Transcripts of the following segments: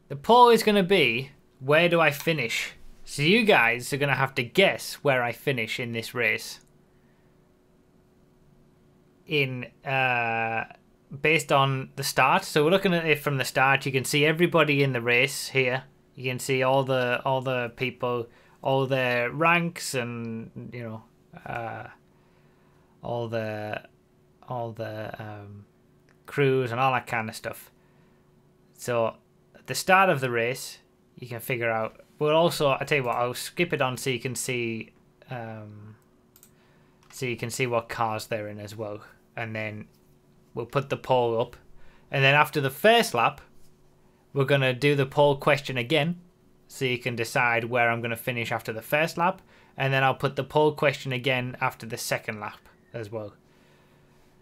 The poll is going to be, where do I finish? So you guys are going to have to guess where I finish in this race. Based on the start. So we're looking at it from the start. You can see everybody in the race here. You can see all the people, all their ranks, and you know, all the crews and all that kind of stuff. So at the start of the race, you can figure out. We'll also, I tell you what, I'll skip it on so you can see, what cars they're in as well, and then we'll put the poll up, and then after the first lap, we're gonna do the poll question again, so you can decide where I'm gonna finish after the first lap, and then I'll put the poll question again after the second lap as well.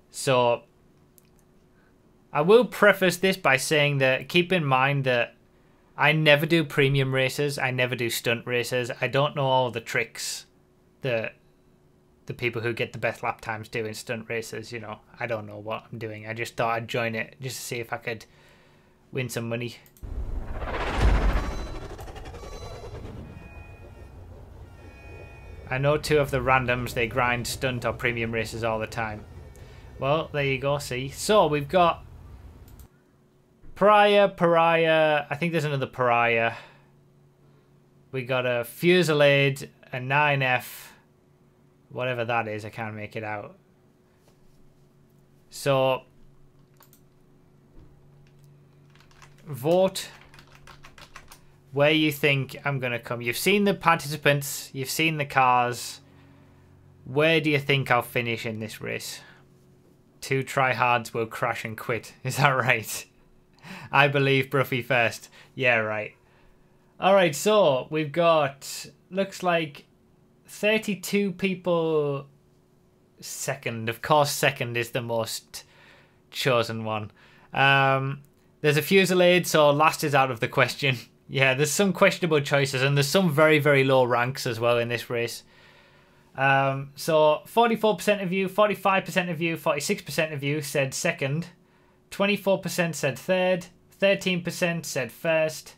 So I will preface this by saying that keep in mind that I never do premium races. I never do stunt races. I don't know all the tricks that the people who get the best lap times do in stunt races. You know, I don't know what I'm doing. I just thought I'd join it just to see if I could win some money. I know two of the randoms, they grind stunt or premium races all the time. Well, there you go, see. So we've got Pariah. I think there's another Pariah. We got a Fusillade, a 9F, whatever that is. I can't make it out. So vote where you think I'm gonna come. You've seen the participants. You've seen the cars. Where do you think I'll finish in this race? Two tryhards will crash and quit. Is that right? I believe Broughy first. Yeah, right. Alright, so we've got, looks like 32 people second. Of course, second is the most chosen one. There's a Fusillade, so last is out of the question. Yeah, there's some questionable choices, and there's some very, very low ranks as well in this race. So 44% of you, 45% of you, 46% of you said second. 24% said third, 13% said first,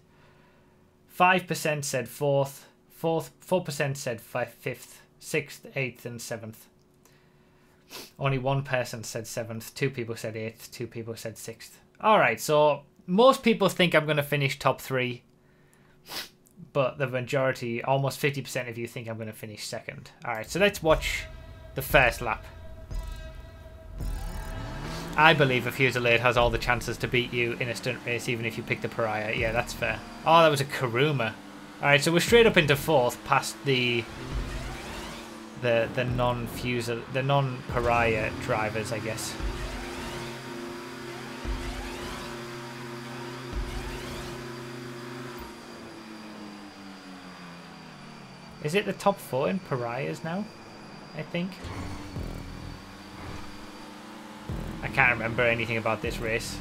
5% said fourth, 4% said fifth, 6th, 8th, and 7th. Only one person said 7th, 2 people said 8th, 2 people said 6th. Alright, so most people think I'm going to finish top 3, but the majority, almost 50% of you think I'm going to finish second. Alright, so let's watch the first lap. I believe a Fusillade has all the chances to beat you in a stunt race, even if you pick the Pariah. Yeah, that's fair. Oh, that was a Kuruma. Alright, so we're straight up into 4th, past the non-Pariah drivers, I guess. Is it the top 4 in Pariahs now? I think. I can't remember anything about this race,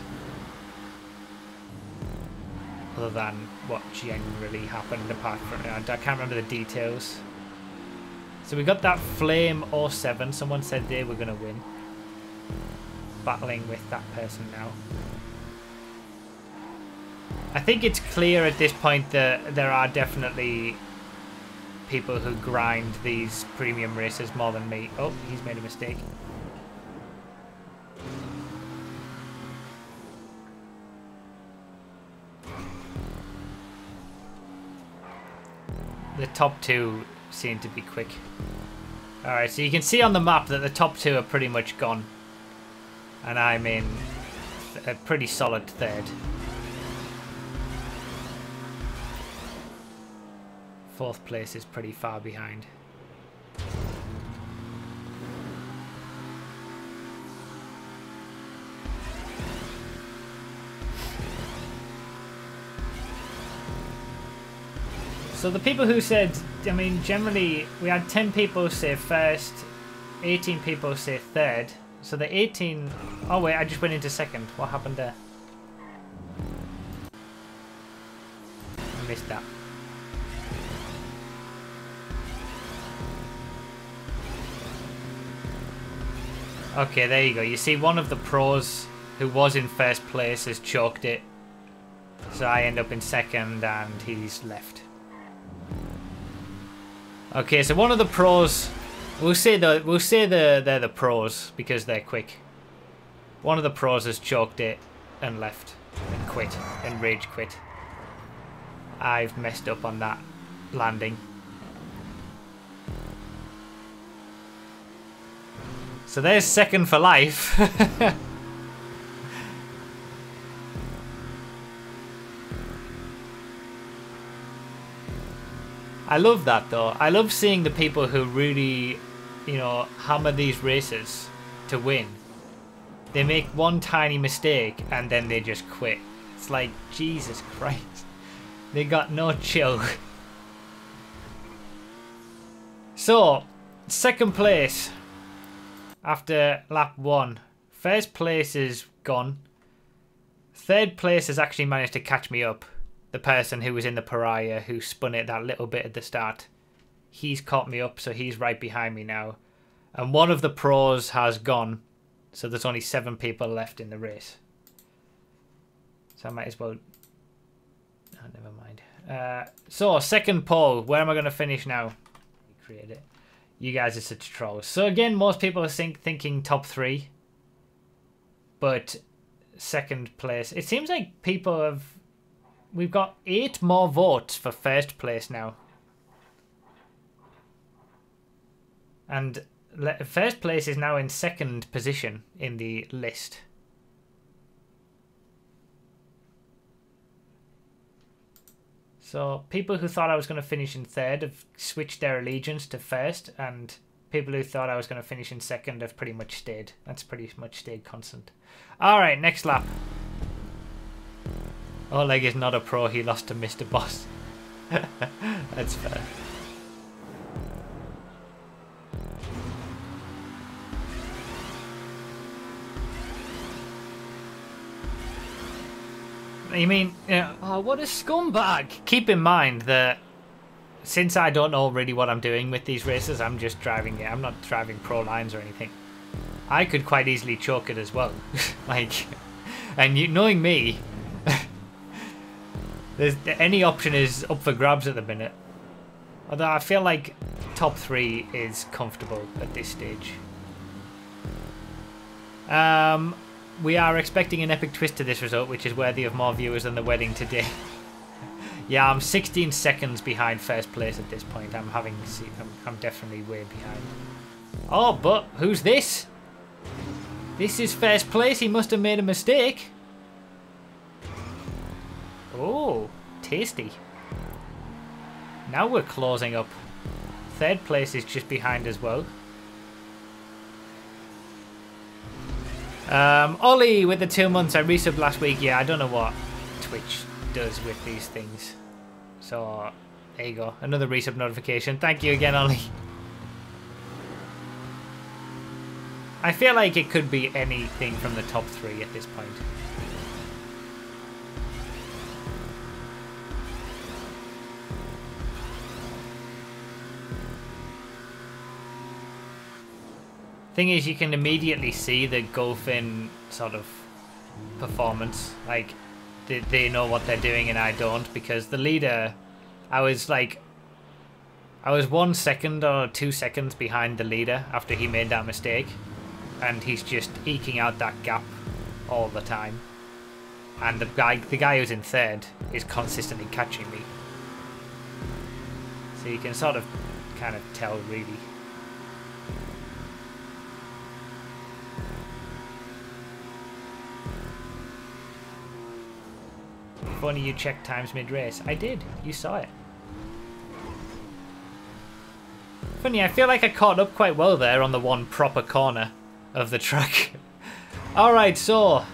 other than what generally happened apart from I can't remember the details. So we got that Flame 07. Someone said they were going to win. Battling with that person now. I think it's clear at this point that there are definitely people who grind these premium races more than me. Oh, he's made a mistake. The top 2 seem to be quick. Alright, so you can see on the map that the top 2 are pretty much gone. And I'm in a pretty solid 3rd. 4th place is pretty far behind. So the people who said, I mean, generally we had 10 people say first, 18 people say third. So the 18, oh wait, I just went into second. What happened there? I missed that. Okay, there you go. You see one of the pros who was in first place has choked it. So I end up in second and he's left. Okay, so one of the pros, we'll say they're the pros because they're quick. One of the pros has choked it and left and quit and rage quit. I've messed up on that landing. So there's second for life. I love that though. I love seeing the people who really, you know, hammer these races to win. They make one tiny mistake and then they just quit. It's like, Jesus Christ. They got no chill. So, second place after lap 1. First place is gone. Third place has actually managed to catch me up. The person who was in the pariah who spun it that little bit at the start. He's caught me up, so he's right behind me now. And one of the pros has gone. So there's only 7 people left in the race. So I might as well... Oh, never mind. So, second pole. Where am I going to finish now? Create it. You guys are such trolls. So again, most people are thinking top 3. But second place. It seems like people have... We've got 8 more votes for first place now. And first place is now in second position in the list. So people who thought I was going to finish in third have switched their allegiance to first, and people who thought I was going to finish in second have pretty much stayed. That's pretty much stayed constant. Alright, next lap. Oleg is not a pro, he lost to Mr. Boss. That's fair. You mean, oh, what a scumbag! Keep in mind that since I don't know really what I'm doing with these races, I'm just driving it. I'm not driving pro lines or anything. I could quite easily choke it as well. Like, and knowing me, any option is up for grabs at the minute. Although I feel like top 3 is comfortable at this stage. We are expecting an epic twist to this result, which is worthy of more viewers than the wedding today. Yeah, I'm 16 seconds behind first place at this point. I'm definitely way behind. Oh, but who's this? This is first place. He must have made a mistake. Oh, tasty. Now we're closing up. Third place is just behind as well. Ollie with the 2 months. I resubbed last week. Yeah, I don't know what Twitch does with these things. So, there you go. Another resub notification. Thank you again, Ollie. I feel like it could be anything from the top 3 at this point. Thing is, you can immediately see the Gulfin sort of performance. Like, they know what they're doing and I don't, because the leader, I was 1 second or 2 seconds behind the leader after he made that mistake, and he's just eking out that gap all the time. And the guy who's in third is consistently catching me. So you can sort of kind of tell, really. If only you checked times mid-race. I did. You saw it. Funny, I feel like I caught up quite well there on the one proper corner of the track. Alright, so...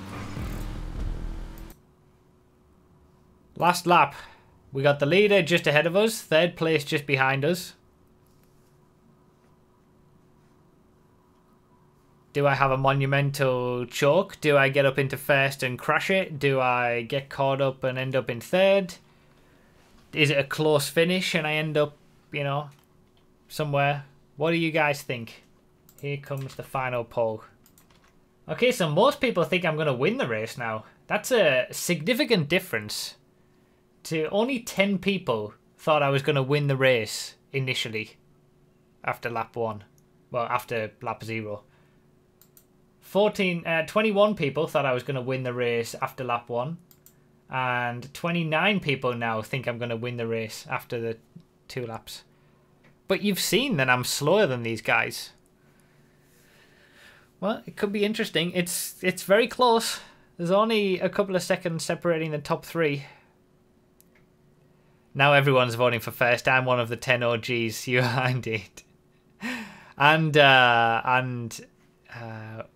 last lap. We got the leader just ahead of us. Third place just behind us. Do I have a monumental choke? Do I get up into first and crash it? Do I get caught up and end up in third? Is it a close finish and I end up, you know, somewhere? What do you guys think? Here comes the final pole. Okay, so most people think I'm going to win the race now. That's a significant difference to only 10 people thought I was going to win the race initially after lap 1. Well, after lap 0. 21 people thought I was going to win the race after lap 1. And 29 people now think I'm going to win the race after the 2 laps. But you've seen that I'm slower than these guys. Well, it could be interesting. It's very close. There's only a couple of seconds separating the top 3. Now everyone's voting for first. I'm one of the 10 OGs. You are indeed. And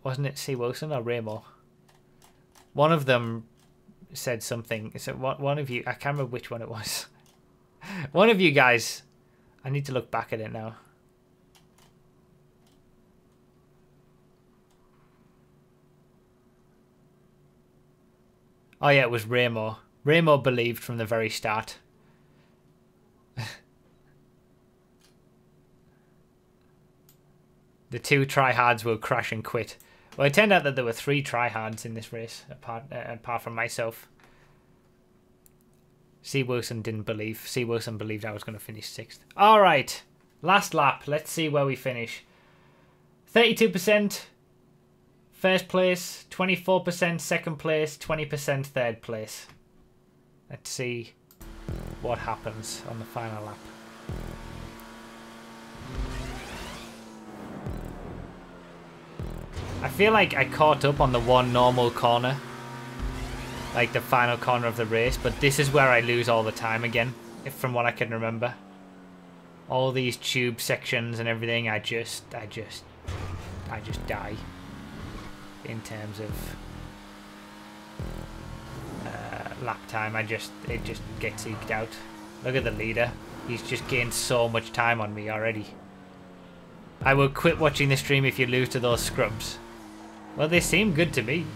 wasn't it C. Wilson or Ramo? One of them said something. So one of you, I can't remember which one it was. One of you guys, I need to look back at it now. Oh yeah, it was Ramo. Ramo believed from the very start. The 2 tryhards will crash and quit. Well, it turned out that there were 3 tryhards in this race, apart from myself. C. Wilson didn't believe. C. Wilson believed I was going to finish 6th. All right, last lap. Let's see where we finish. 32% first place, 24% second place, 20% third place. Let's see what happens on the final lap. I feel like I caught up on the one normal corner, like the final corner of the race, but this is where I lose all the time again, from what I can remember. All these tube sections and everything, I just die in terms of lap time. It just gets eked out. Look at the leader. He's just gained so much time on me already. I will quit watching the stream if you lose to those scrubs. Well, they seem good to me.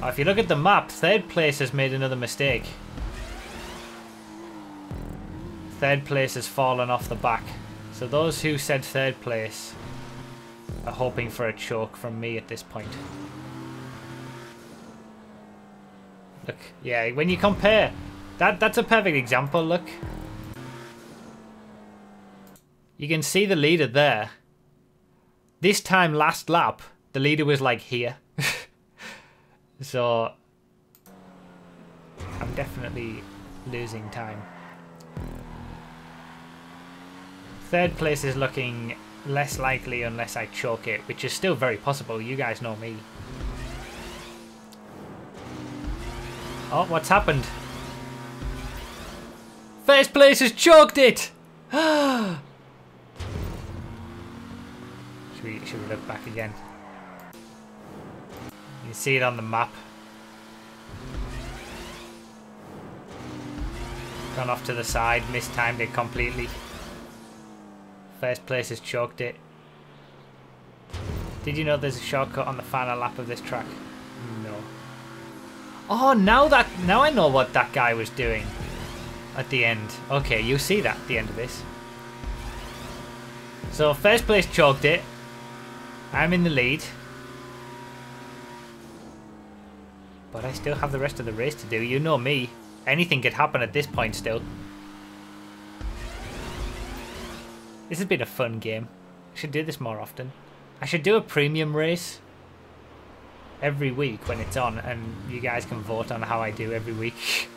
Oh, if you look at the map, 3rd place has made another mistake. 3rd place has fallen off the back. So those who said 3rd place are hoping for a choke from me at this point. Look, yeah, when you compare, that's a perfect example, look. You can see the leader there. This time last lap, the leader was like here. So I'm definitely losing time. 3rd place is looking less likely unless I choke it, which is still very possible. You guys know me. Oh, what's happened? 1st place has choked it! Should we look back again? You can see it on the map. Gone off to the side, mistimed it completely. 1st place has choked it. Did you know there's a shortcut on the final lap of this track? No. Oh, now I know what that guy was doing at the end. Okay, you see that at the end of this. So 1st place choked it. I'm in the lead. But I still have the rest of the race to do. You know me. Anything could happen at this point still. This has been a fun game. I should do this more often. I should do a premium race every week when it's on, and you guys can vote on how I do every week.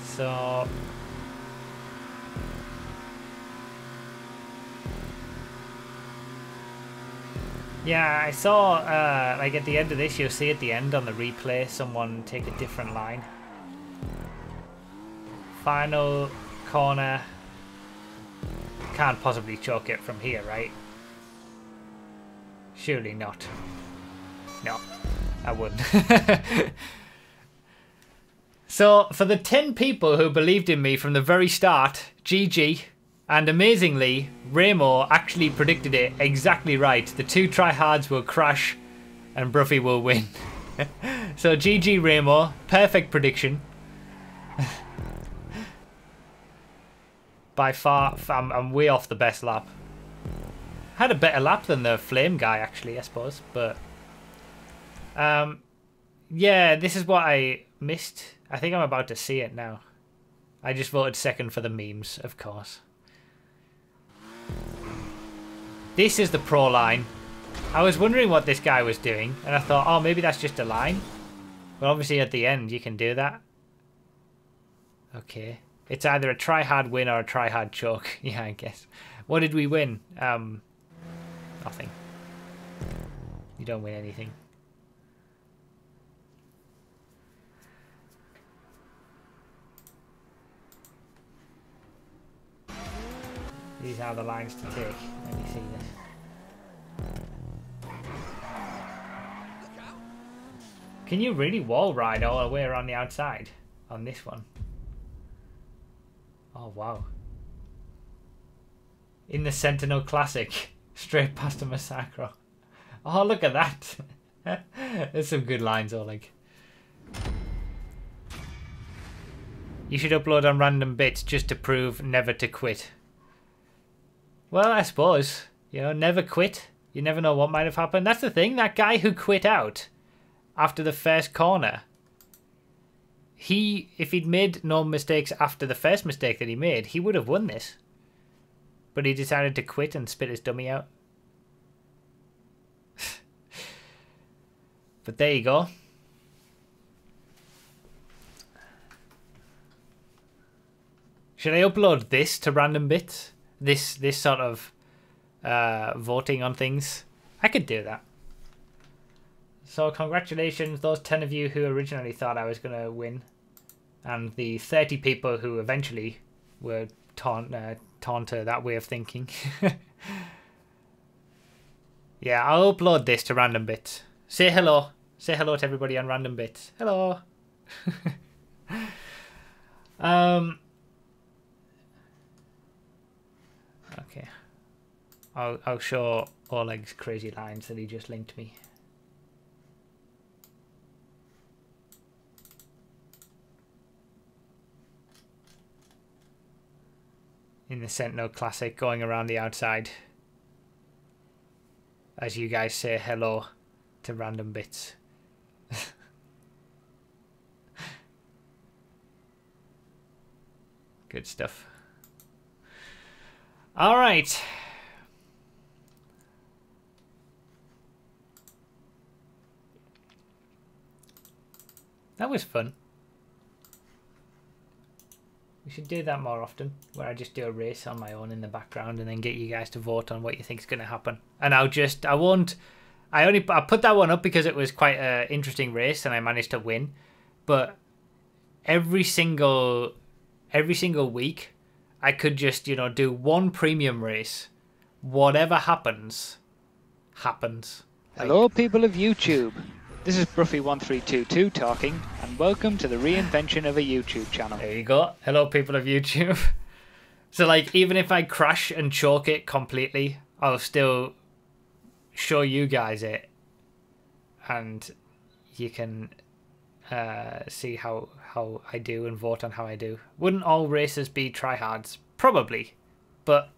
So yeah, I saw like at the end of this, you'll see at the end on the replay someone take a different line. Final corner. Can't possibly choke it from here, right? Surely not. No, I wouldn't. So, for the 10 people who believed in me from the very start, GG. And amazingly, Ramo actually predicted it exactly right. The 2 tryhards will crash and Broughy will win. So, GG Ramo. Perfect prediction. By far, I'm way off the best lap. Had a better lap than the flame guy, actually, I suppose. But Yeah, this is what I missed. I think I'm about to see it now. I just voted second for the memes, of course. This is the pro line. I was wondering what this guy was doing, and I thought, oh, maybe that's just a line. But obviously at the end you can do that. Okay. It's either a try-hard win or a try-hard choke. Yeah, I guess. What did we win? Nothing. You don't win anything. These are the lines to take. Let me see this. Can you really wall ride all the way around the outside on this one? Oh, wow. In the Sentinel Classic. Straight past a Massacro. Oh, look at that. There's some good lines, Oleg. You should upload on random bits just to prove never to quit. Well, I suppose. You know, never quit. You never know what might have happened. That's the thing. That guy who quit out after the first corner. If he'd made no mistakes after the first mistake that he made, he would have won this. But he decided to quit and spit his dummy out. But there you go. Should I upload this to random bits? This sort of voting on things? I could do that. So congratulations, those 10 of you who originally thought I was going to win. And the 30 people who eventually were taunt to that way of thinking. Yeah, I'll upload this to random bits. Say hello. Say hello to everybody on random bits. Hello. Okay. I'll show Oleg's crazy lines that he just linked me. In the Sentinel Classic, going around the outside. As you guys say hello to random bits. Good stuff. All right. That was fun. We should do that more often, where I just do a race on my own in the background and then get you guys to vote on what you think is going to happen. And I put that one up because it was quite an interesting race and I managed to win. But every single week, I could just, do one premium race. Whatever happens, happens. Hello, people of YouTube. This is Broughy1322 talking, and welcome to the reinvention of a YouTube channel. There you go. Hello, people of YouTube. So, even if I crash and choke it completely, I'll still show you guys it. And you can see how I do and vote on how I do. Wouldn't all races be tryhards? Probably. But,